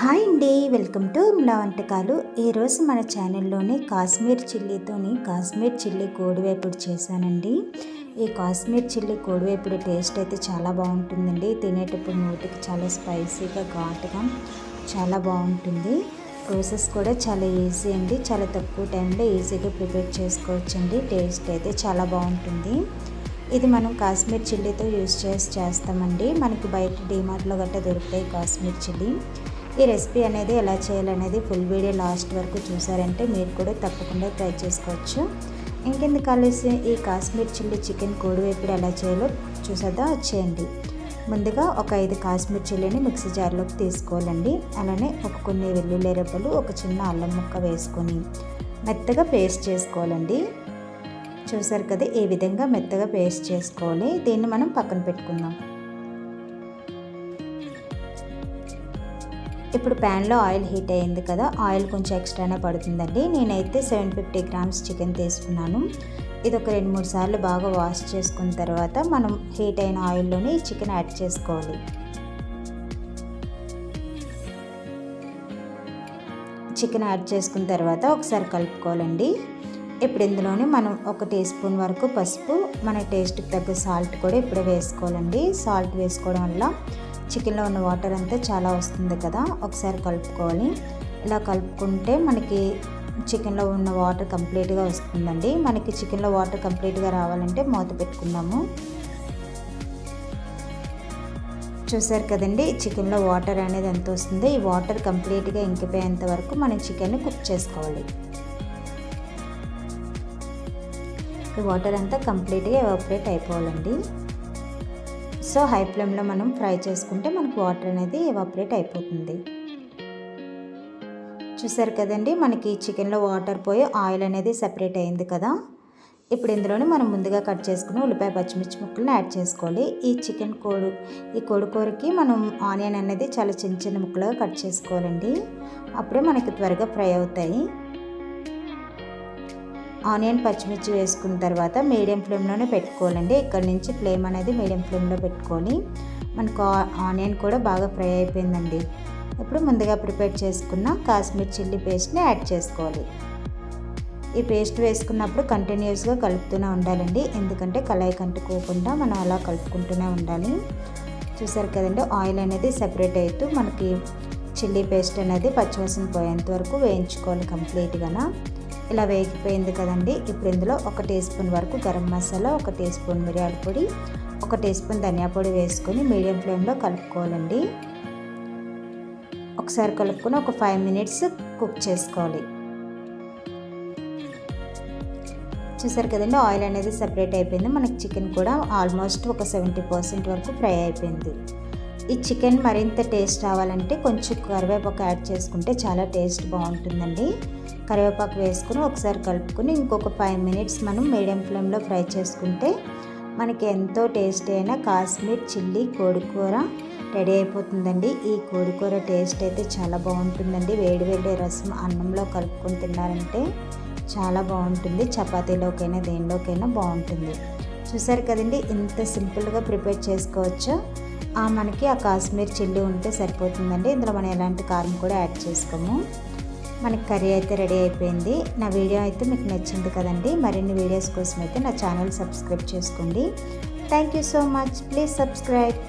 Hi అండి, welcome to ఇమ్లా వంటకాలు. ఈరోజు మన ఛానల్లోని కాశ్మీర్ చిల్లీ కోడివేపుడు చేశానండి. ఈ కాశ్మీర్ చిల్లీ కోడివేపుడు టేస్ట్ అయితే చాలా బాగుంటుందండి. తినేటప్పుడు నోటికి చాలా స్పైసీగా ఘాటుగా చాలా బాగుంటుంది. ప్రాసెస్ కూడా చాలా ఈజీ అండి. చాలా తక్కువ టైంలో ఈజీగా ప్రిపేర్ చేసుకోవచ్చండి. టేస్ట్ అయితే చాలా బాగుంటుంది. ఇది మనం కాశ్మీర్ చిల్లీతో యూజ్ చేస్తామండి. మనకి బయట డీమార్ట్లో గట్రా దొరుకుతాయి కాశ్మీర్ చిల్లీ. ఈ రెసిపీ అనేది ఎలా చేయాలనేది ఫుల్ వీడియో లాస్ట్ వరకు చూసారంటే మీరు కూడా తప్పకుండా ట్రై చేసుకోవచ్చు. ఇంకెందుకు కలిసి ఈ కాశ్మీర్ చిల్లీ చికెన్ కోడివేపుడు ఎలా చేయాలో చూసేదా వచ్చేయండి. ముందుగా ఒక 5 కాశ్మీర్ చిల్లీని మిక్సీ జార్లోకి తీసుకోవాలండి. అలానే కొన్ని వెల్లుల్లి రెబ్బలు, ఒక చిన్న అల్లం ముక్క వేసుకొని మెత్తగా పేస్ట్ చేసుకోవాలండి. చూసారు కదా, ఈ విధంగా మెత్తగా పేస్ట్ చేసుకోవాలి. దీన్ని మనం పక్కన పెట్టుకుందాం. ఇప్పుడు ప్యాన్లో ఆయిల్ హీట్ అయ్యింది కదా, ఆయిల్ కొంచెం ఎక్స్ట్రానే పడుతుందండి. నేనైతే 750 గ్రామ్స్ చికెన్ తీసుకున్నాను. ఇది ఒక 2-3 సార్లు బాగా వాష్ చేసుకున్న తర్వాత మనం హీట్ అయిన ఆయిల్లోని చికెన్ యాడ్ చేసుకోవాలి. చికెన్ యాడ్ చేసుకున్న తర్వాత ఒకసారి కలుపుకోవాలండి. ఇప్పుడు ఇందులోని మనం 1 టీ స్పూన్ వరకు పసుపు, మన టేస్ట్కి తగ్గ సాల్ట్ కూడా ఇప్పుడే వేసుకోవాలండి. సాల్ట్ వేసుకోవడం వల్ల చికెన్లో ఉన్న వాటర్ అంతా చాలా వస్తుంది కదా, ఒకసారి కలుపుకోవాలి. ఇలా కలుపుకుంటే మనకి చికెన్లో ఉన్న వాటర్ కంప్లీట్గా వస్తుందండి. మనకి చికెన్లో వాటర్ కంప్లీట్గా రావాలంటే మూత పెట్టుకుందాము. చూసారు కదండి, చికెన్లో వాటర్ అనేది ఎంత వస్తుందో, ఈ వాటర్ కంప్లీట్గా ఇంకిపోయేంత వరకు మనం చికెన్ని కుక్ చేసుకోవాలి. ఈ వాటర్ అంతా కంప్లీట్గా ఎవాపరేట్ అయిపోవాలండి. సో హై ఫ్లేమ్లో మనం ఫ్రై చేసుకుంటే మనకు వాటర్ అనేది ఎవాపరేట్ అయిపోతుంది. చూసారు కదండి, మనకి చికెన్లో వాటర్ పోయి ఆయిల్ అనేది సెపరేట్ అయింది కదా. ఇప్పుడు ఇందులోనే మనం ముందుగా కట్ చేసుకుని ఉల్లిపాయ పచ్చిమిర్చి ముక్కలను యాడ్ చేసుకోవాలి. ఈ కోడికూరకి మనం ఆనియన్ అనేది చాలా చిన్న చిన్న ముక్కలుగా కట్ చేసుకోవాలండి. అప్పుడే మనకి త్వరగా ఫ్రై అవుతాయి. ఆనియన్ పచ్చిమిర్చి వేసుకున్న తర్వాత మీడియం ఫ్లేమ్లోనే పెట్టుకోవాలండి. ఇక్కడ నుంచి ఫ్లేమ్ అనేది మీడియం ఫ్లేమ్లో పెట్టుకొని మనకు ఆనియన్ కూడా బాగా ఫ్రై అయిపోయిందండి. ఇప్పుడు ముందుగా ప్రిపేర్ చేసుకున్న కాశ్మీర్ చిల్లీ పేస్ట్ని యాడ్ చేసుకోవాలి. ఈ పేస్ట్ వేసుకున్నప్పుడు కంటిన్యూస్గా కలుపుతూనే ఉండాలండి, ఎందుకంటే కళాయికి అంటుకోకుండా మనం అలా కలుపుకుంటూనే ఉండాలి. చూసారు కదండి, ఆయిల్ అనేది సెపరేట్ అవుతూ మనకి చిల్లీ పేస్ట్ అనేది పచ్చివాసన పోయేంత వరకు వేయించుకోవాలి కంప్లీట్గా. ఇలా వేగిపోయింది కదండి. ఇప్పుడు ఇందులో 1 టీ స్పూన్ వరకు గరం మసాలా, 1 టీ స్పూన్ మిరియాల పొడి, 1 టీ స్పూన్ ధనియా పొడి వేసుకొని మీడియం ఫ్లేమ్లో కలుపుకోవాలండి. ఒకసారి కలుపుకొని ఒక 5 మినిట్స్ కుక్ చేసుకోవాలి. చూసారు కదండి, ఆయిల్ అనేది సెపరేట్ అయిపోయింది. మనకి చికెన్ కూడా ఆల్మోస్ట్ ఒక 70% వరకు ఫ్రై అయిపోయింది. ఈ చికెన్ మరింత టేస్ట్ రావాలంటే కొంచెం కరివేపాకు యాడ్ చేసుకుంటే చాలా టేస్ట్ బాగుంటుందండి. కరివేపాకు వేసుకుని ఒకసారి కలుపుకొని ఇంకొక 5 మినిట్స్ మనం మీడియం ఫ్లేమ్లో ఫ్రై చేసుకుంటే మనకి ఎంతో టేస్టీ అయిన కాశ్మీర్ చిల్లీ కోడికూర రెడీ అయిపోతుందండి. ఈ కోడికూర టేస్ట్ అయితే చాలా బాగుంటుందండి. వేడి వేడి రసం అన్నంలో కలుపుకొని తిన్నారంటే చాలా బాగుంటుంది. చపాతీలోకైనా దేనిలోకైనా బాగుంటుంది. చూసారు కదండి, ఇంత సింపుల్గా ప్రిపేర్ చేసుకోవచ్చు. మనకి ఆ కాశ్మీర్ చిల్లీ ఉంటే సరిపోతుందండి. ఇందులో మనం ఎలాంటి కారం కూడా యాడ్ చేసుకోము. మనకి కర్రీ అయితే రెడీ అయిపోయింది. నా వీడియో అయితే మీకు నచ్చింది కదండి. మరిన్ని వీడియోస్ కోసం అయితే నా ఛానల్ సబ్స్క్రైబ్ చేసుకోండి. Thank you so much. Please subscribe.